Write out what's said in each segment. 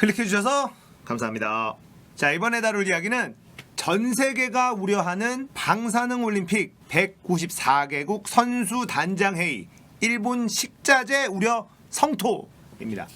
클릭해주셔서 감사합니다. 자, 이번에 다룰 이야기는 전 세계가 우려하는 방사능 올림픽 194개국 선수 단장 회의, 일본 식자재 우려 성토입니다.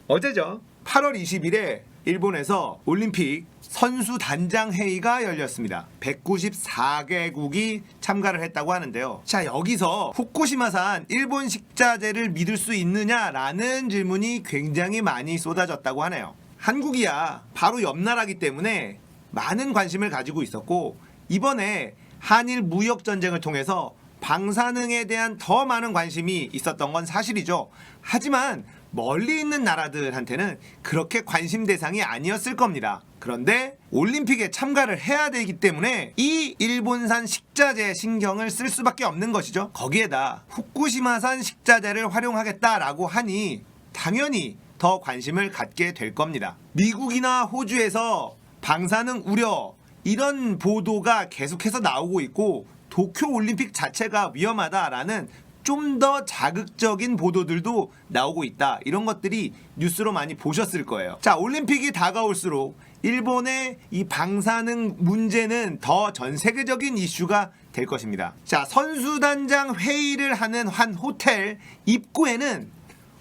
어제죠. 8월 20일에 일본에서 올림픽 선수 단장 회의가 열렸습니다. 194개국이 참가를 했다고 하는데요. 자, 여기서 후쿠시마산 일본 식자재를 믿을 수 있느냐라는 질문이 굉장히 많이 쏟아졌다고 하네요. 한국이야 바로 옆 나라기 때문에 많은 관심을 가지고 있었고, 이번에 한일 무역 전쟁을 통해서 방사능에 대한 더 많은 관심이 있었던 건 사실이죠. 하지만 멀리 있는 나라들한테는 그렇게 관심 대상이 아니었을 겁니다. 그런데 올림픽에 참가를 해야 되기 때문에 이 일본산 식자재 신경을 쓸 수밖에 없는 것이죠. 거기에다 후쿠시마산 식자재를 활용하겠다라고 하니 당연히 더 관심을 갖게 될 겁니다. 미국이나 호주에서 방사능 우려 이런 보도가 계속해서 나오고 있고, 도쿄 올림픽 자체가 위험하다라는 좀 더 자극적인 보도들도 나오고 있다. 이런 것들이 뉴스로 많이 보셨을 거예요. 자, 올림픽이 다가올수록 일본의 이 방사능 문제는 더 전 세계적인 이슈가 될 것입니다. 자, 선수단장 회의를 하는 한 호텔 입구에는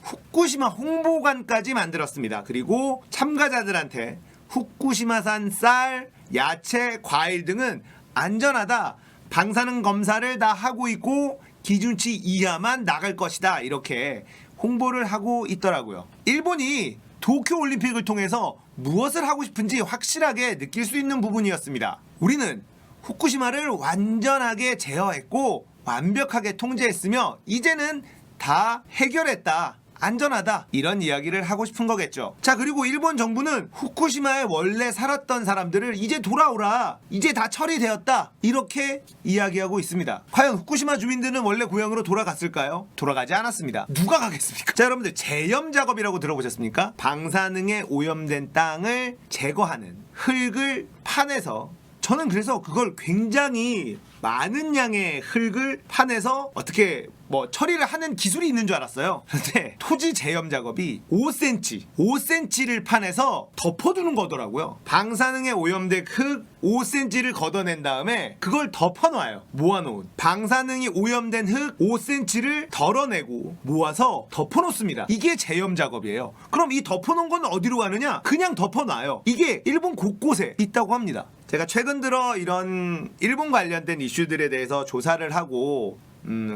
후쿠시마 홍보관까지 만들었습니다. 그리고 참가자들한테 후쿠시마산 쌀, 야채, 과일 등은 안전하다, 방사능 검사를 다 하고 있고 기준치 이하만 나갈 것이다, 이렇게 홍보를 하고 있더라고요. 일본이 도쿄올림픽을 통해서 무엇을 하고 싶은지 확실하게 느낄 수 있는 부분이었습니다. 우리는 후쿠시마를 완전하게 제어했고 완벽하게 통제했으며 이제는 다 해결했다, 안전하다, 이런 이야기를 하고 싶은 거겠죠. 자, 그리고 일본 정부는 후쿠시마에 원래 살았던 사람들을 이제 돌아오라, 이제 다 처리되었다, 이렇게 이야기하고 있습니다. 과연 후쿠시마 주민들은 원래 고향으로 돌아갔을까요? 돌아가지 않았습니다. 누가 가겠습니까? 자, 여러분들 제염 작업이라고 들어보셨습니까? 방사능에 오염된 땅을 제거하는, 흙을 파내서, 저는 그래서 그걸 굉장히 많은 양의 흙을 파내서 어떻게 처리를 하는 기술이 있는 줄 알았어요. 그런데 토지 제염 작업이 5cm를 파내서 덮어두는 거더라고요. 방사능에 오염된 흙 5cm를 걷어낸 다음에 그걸 덮어놔요. 모아놓은 방사능이 오염된 흙 5cm를 덜어내고 모아서 덮어놓습니다. 이게 제염 작업이에요. 그럼 이 덮어놓은 건 어디로 가느냐? 그냥 덮어놔요. 이게 일본 곳곳에 있다고 합니다. 제가 최근 들어 이런 일본 관련된 이슈들에 대해서 조사를 하고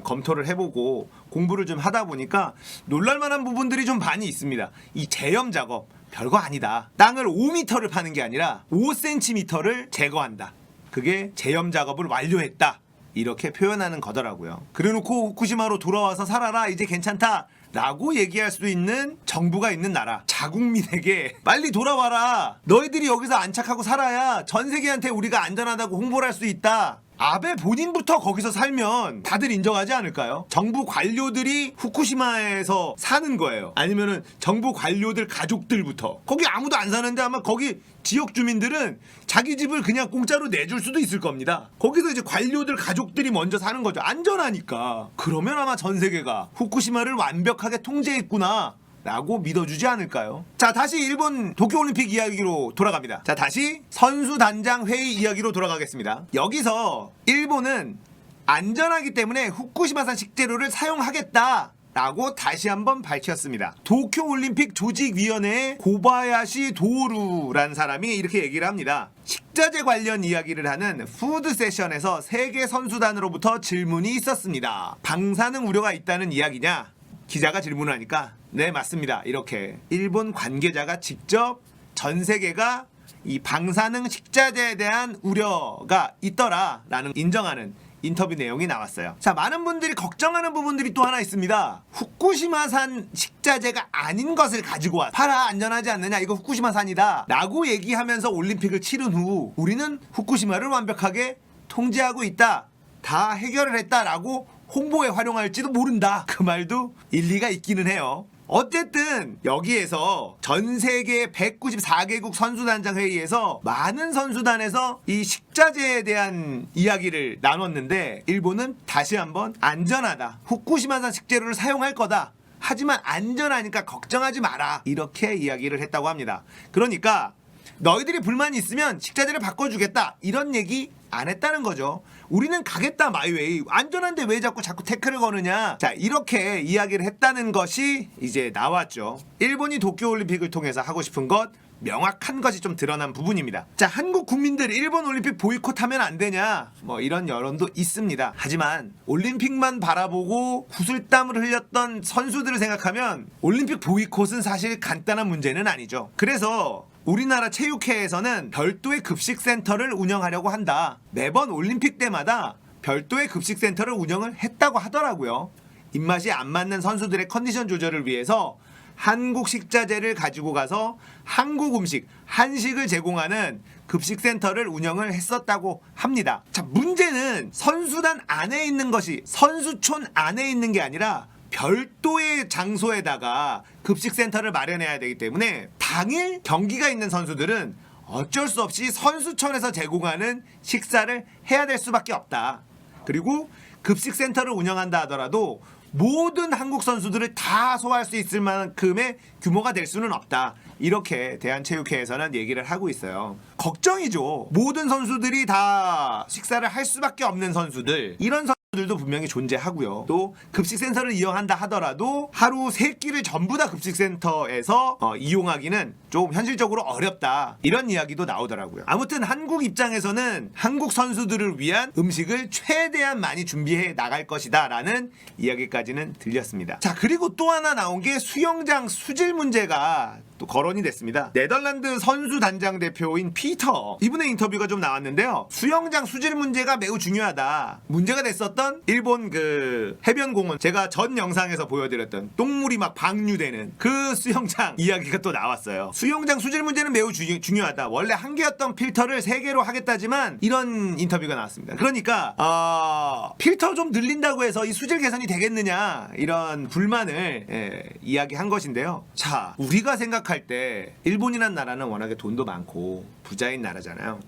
검토를 해보고 공부를 좀 하다 보니까 놀랄만한 부분들이 좀 많이 있습니다. 이 제염 작업 별거 아니다. 땅을 5m를 파는 게 아니라 5cm를 제거한다. 그게 제염 작업을 완료했다, 이렇게 표현하는 거더라고요. 그래놓고 후쿠시마로 돌아와서 살아라, 이제 괜찮다 라고 얘기할 수 있는 정부가 있는 나라, 자국민에게 빨리 돌아와라, 너희들이 여기서 안착하고 살아야 전 세계한테 우리가 안전하다고 홍보를 할 수 있다, 아베 본인부터 거기서 살면 다들 인정하지 않을까요? 정부 관료들이 후쿠시마에서 사는 거예요. 아니면은 정부 관료들 가족들부터. 거기 아무도 안 사는데 아마 거기 지역 주민들은 자기 집을 그냥 공짜로 내줄 수도 있을 겁니다. 거기서 이제 관료들 가족들이 먼저 사는 거죠. 안전하니까. 그러면 아마 전 세계가 후쿠시마를 완벽하게 통제했구나 라고 믿어주지 않을까요? 자, 다시 일본 도쿄올림픽 이야기로 돌아갑니다. 자, 다시 선수단장 회의 이야기로 돌아가겠습니다. 여기서 일본은 안전하기 때문에 후쿠시마산 식재료를 사용하겠다 라고 다시 한번 밝혔습니다. 도쿄올림픽 조직위원회의 고바야시 도루라는 사람이 이렇게 얘기를 합니다. 식자재 관련 이야기를 하는 푸드 세션에서 세계 선수단으로부터 질문이 있었습니다. 방사능 우려가 있다는 이야기냐? 기자가 질문을 하니까 네, 맞습니다, 이렇게 일본 관계자가 직접 전 세계가 이 방사능 식자재에 대한 우려가 있더라라는 인정하는 인터뷰 내용이 나왔어요. 자, 많은 분들이 걱정하는 부분들이 또 하나 있습니다. 후쿠시마산 식자재가 아닌 것을 가지고 와 팔아, 안전하지 않느냐, 이거 후쿠시마산이다 라고 얘기하면서 올림픽을 치른 후 우리는 후쿠시마를 완벽하게 통제하고 있다, 다 해결을 했다라고 홍보에 활용할지도 모른다, 그 말도 일리가 있기는 해요. 어쨌든 여기에서 전 세계 194개국 선수단장 회의에서 많은 선수단에서 이 식자재에 대한 이야기를 나눴는데 일본은 다시 한번 안전하다, 후쿠시마산 식재료를 사용할 거다 하지만 안전하니까 걱정하지 마라. 이렇게 이야기를 했다고 합니다. 그러니까 너희들이 불만이 있으면 식자재를 바꿔주겠다. 이런 얘기 안 했다는 거죠. 우리는 가겠다 마이웨이. 안전한데 왜 자꾸 태클을 거느냐. 자, 이렇게 이야기를 했다는 것이 이제 나왔죠. 일본이 도쿄올림픽을 통해서 하고 싶은 것, 명확한 것이 좀 드러난 부분입니다. 자, 한국 국민들 일본 올림픽 보이콧하면 안 되냐, 뭐 이런 여론도 있습니다. 하지만 올림픽만 바라보고 구슬땀을 흘렸던 선수들을 생각하면 올림픽 보이콧은 사실 간단한 문제는 아니죠. 그래서 우리나라 체육회에서는 별도의 급식센터를 운영하려고 한다. 매번 올림픽 때마다 별도의 급식센터를 운영을 했다고 하더라고요. 입맛이 안 맞는 선수들의 컨디션 조절을 위해서 한국 식자재를 가지고 가서 한국 음식, 한식을 제공하는 급식센터를 운영을 했었다고 합니다. 자, 문제는 선수단 안에 있는 것이 선수촌 안에 있는 게 아니라 별도의 장소에다가 급식센터를 마련해야 되기 때문에 당일 경기가 있는 선수들은 어쩔 수 없이 선수촌에서 제공하는 식사를 해야 될 수밖에 없다. 그리고 급식센터를 운영한다 하더라도 모든 한국 선수들을 다 소화할 수 있을 만큼의 규모가 될 수는 없다. 이렇게 대한체육회에서는 얘기를 하고 있어요. 걱정이죠. 모든 선수들이 다 식사를 할 수밖에 없는 선수들, 이런 선수들도 분명히 존재하고요. 또 급식센터를 이용한다 하더라도 하루 3끼를 전부 다 급식센터에서 이용하기는 좀 현실적으로 어렵다. 이런 이야기도 나오더라고요. 아무튼 한국 입장에서는 한국 선수들을 위한 음식을 최대한 많이 준비해 나갈 것이다 라는 이야기까지는 들렸습니다. 자, 그리고 또 하나 나온 게 수영장 수질 문제가 또 거론이 됐습니다. 네덜란드 선수 단장 대표인 피터, 이분의 인터뷰가 좀 나왔는데요. 수영장 수질 문제가 매우 중요하다. 문제가 됐었던 일본 그 해변공원, 제가 전 영상에서 보여드렸던 똥물이 막 방류되는 그 수영장 이야기가 또 나왔어요. 수영장 수질 문제는 매우 중요하다. 원래 한 개였던 필터를 3개로 하겠다지만 이런 인터뷰가 나왔습니다. 그러니까 필터 좀 늘린다고 해서 이 수질 개선이 되겠느냐, 이런 불만을 이야기한 것인데요. 자, 우리가 생각할 때 일본이란 나라는 워낙에 돈도 많고 부자인 나라잖아요.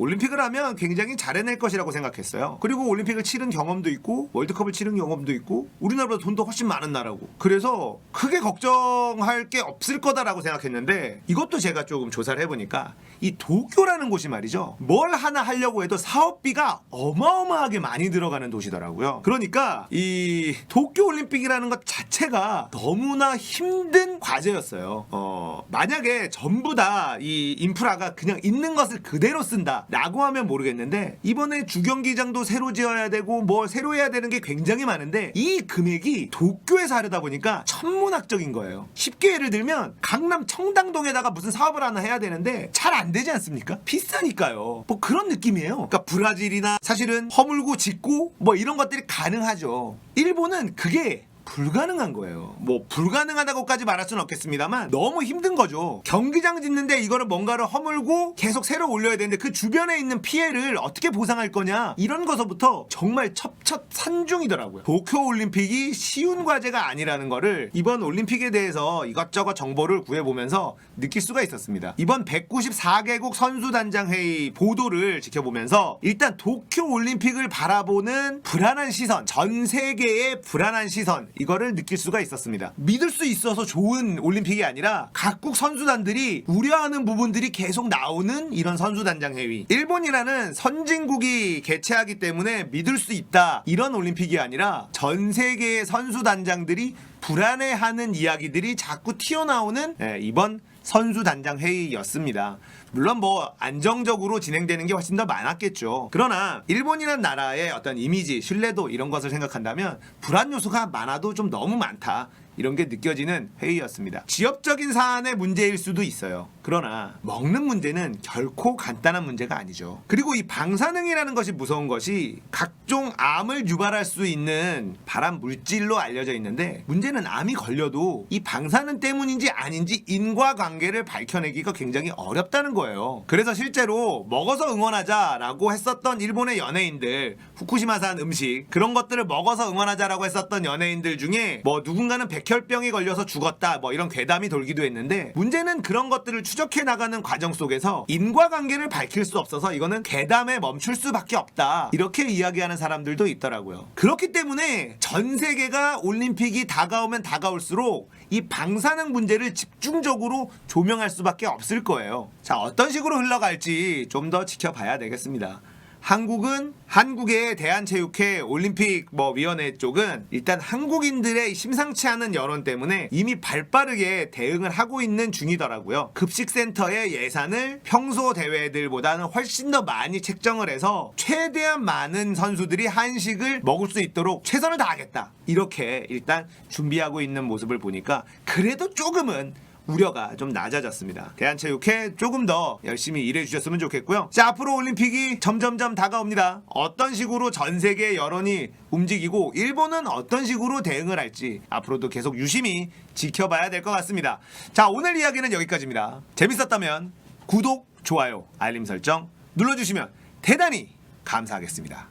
올림픽을 하면 굉장히 잘해낼 것이라고 생각했어요. 그리고 올림픽을 치른 경험도 있고 월드컵을 치른 경험도 있고 우리나라보다 돈도 훨씬 많은 나라고, 그래서 크게 걱정할 게 없을 거다라고 생각했는데 이것도 제가 조금 조사를 해보니까 이 도쿄라는 곳이 말이죠, 뭘 하나 하려고 해도 사업비가 어마어마하게 많이 들어가는 도시더라고요. 그러니까 이 도쿄올림픽이라는 것 자체가 너무나 힘든 과제였어요. 만약에 전부 다 이 인프라가 그냥 있는 것을 그대로 쓴다 라고 하면 모르겠는데, 이번에 주경기장도 새로 지어야 되고 뭘 새로 해야 되는 게 굉장히 많은데 이 금액이 도쿄에서 하려다 보니까 천문학적인 거예요. 쉽게 예를 들면 강남 청담동에다가 무슨 사업을 하나 해야 되는데 잘 안 되지 않습니까? 비싸니까요. 뭐 그런 느낌이에요. 그러니까 브라질이나 사실은 허물고 짓고 뭐 이런 것들이 가능하죠. 일본은 그게 불가능한 거예요. 뭐 불가능하다고까지 말할 수는 없겠습니다만 너무 힘든 거죠. 경기장 짓는데 이거를 뭔가를 허물고 계속 새로 올려야 되는데 그 주변에 있는 피해를 어떻게 보상할 거냐, 이런 것서부터 정말 첩첩산중이더라고요. 도쿄올림픽이 쉬운 과제가 아니라는 거를 이번 올림픽에 대해서 이것저것 정보를 구해보면서 느낄 수가 있었습니다. 이번 194개국 선수단장 회의 보도를 지켜보면서 일단 도쿄올림픽을 바라보는 불안한 시선, 전 세계의 불안한 시선, 이거를 느낄 수가 있었습니다. 믿을 수 있어서 좋은 올림픽이 아니라 각국 선수단들이 우려하는 부분들이 계속 나오는 이런 선수단장 회의. 일본이라는 선진국이 개최하기 때문에 믿을 수 있다, 이런 올림픽이 아니라 전 세계의 선수단장들이 불안해하는 이야기들이 자꾸 튀어나오는 이번 선수단장 회의였습니다. 물론 뭐 안정적으로 진행되는 게 훨씬 더 많았겠죠. 그러나 일본이라는 나라의 어떤 이미지, 신뢰도 이런 것을 생각한다면 불안 요소가 많아도 좀 너무 많다, 이런 게 느껴지는 회의였습니다. 지역적인 사안의 문제일 수도 있어요. 그러나 먹는 문제는 결코 간단한 문제가 아니죠. 그리고 이 방사능이라는 것이 무서운 것이 각종 암을 유발할 수 있는 발암 물질로 알려져 있는데, 문제는 암이 걸려도 이 방사능 때문인지 아닌지 인과관계를 밝혀내기가 굉장히 어렵다는 거예요. 그래서 실제로 먹어서 응원하자라고 했었던 일본의 연예인들, 후쿠시마산 음식 그런 것들을 먹어서 응원하자라고 했었던 연예인들 중에 뭐 누군가는 백혈병이 걸려서 죽었다 뭐 이런 괴담이 돌기도 했는데, 문제는 그런 것들을 추적해 나가는 과정 속에서 인과관계를 밝힐 수 없어서 이거는 괴담에 멈출 수밖에 없다, 이렇게 이야기하는 사람들도 있더라고요. 그렇기 때문에 전 세계가 올림픽이 다가오면 다가올수록 이 방사능 문제를 집중적으로 조명할 수밖에 없을 거예요. 자, 어떤 식으로 흘러갈지 좀 더 지켜봐야 되겠습니다. 한국은 한국의 대한체육회 올림픽 위원회 쪽은 일단 한국인들의 심상치 않은 여론 때문에 이미 발빠르게 대응을 하고 있는 중이더라고요. 급식센터의 예산을 평소 대회들보다는 훨씬 더 많이 책정을 해서 최대한 많은 선수들이 한식을 먹을 수 있도록 최선을 다하겠다, 이렇게 일단 준비하고 있는 모습을 보니까 그래도 조금은 우려가 좀 낮아졌습니다. 대한체육회 조금 더 열심히 일해 주셨으면 좋겠고요. 자, 앞으로 올림픽이 점점점 다가옵니다. 어떤 식으로 전 세계 여론이 움직이고 일본은 어떤 식으로 대응을 할지 앞으로도 계속 유심히 지켜봐야 될 것 같습니다. 자, 오늘 이야기는 여기까지입니다. 재밌었다면 구독, 좋아요, 알림 설정 눌러주시면 대단히 감사하겠습니다.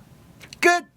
끝!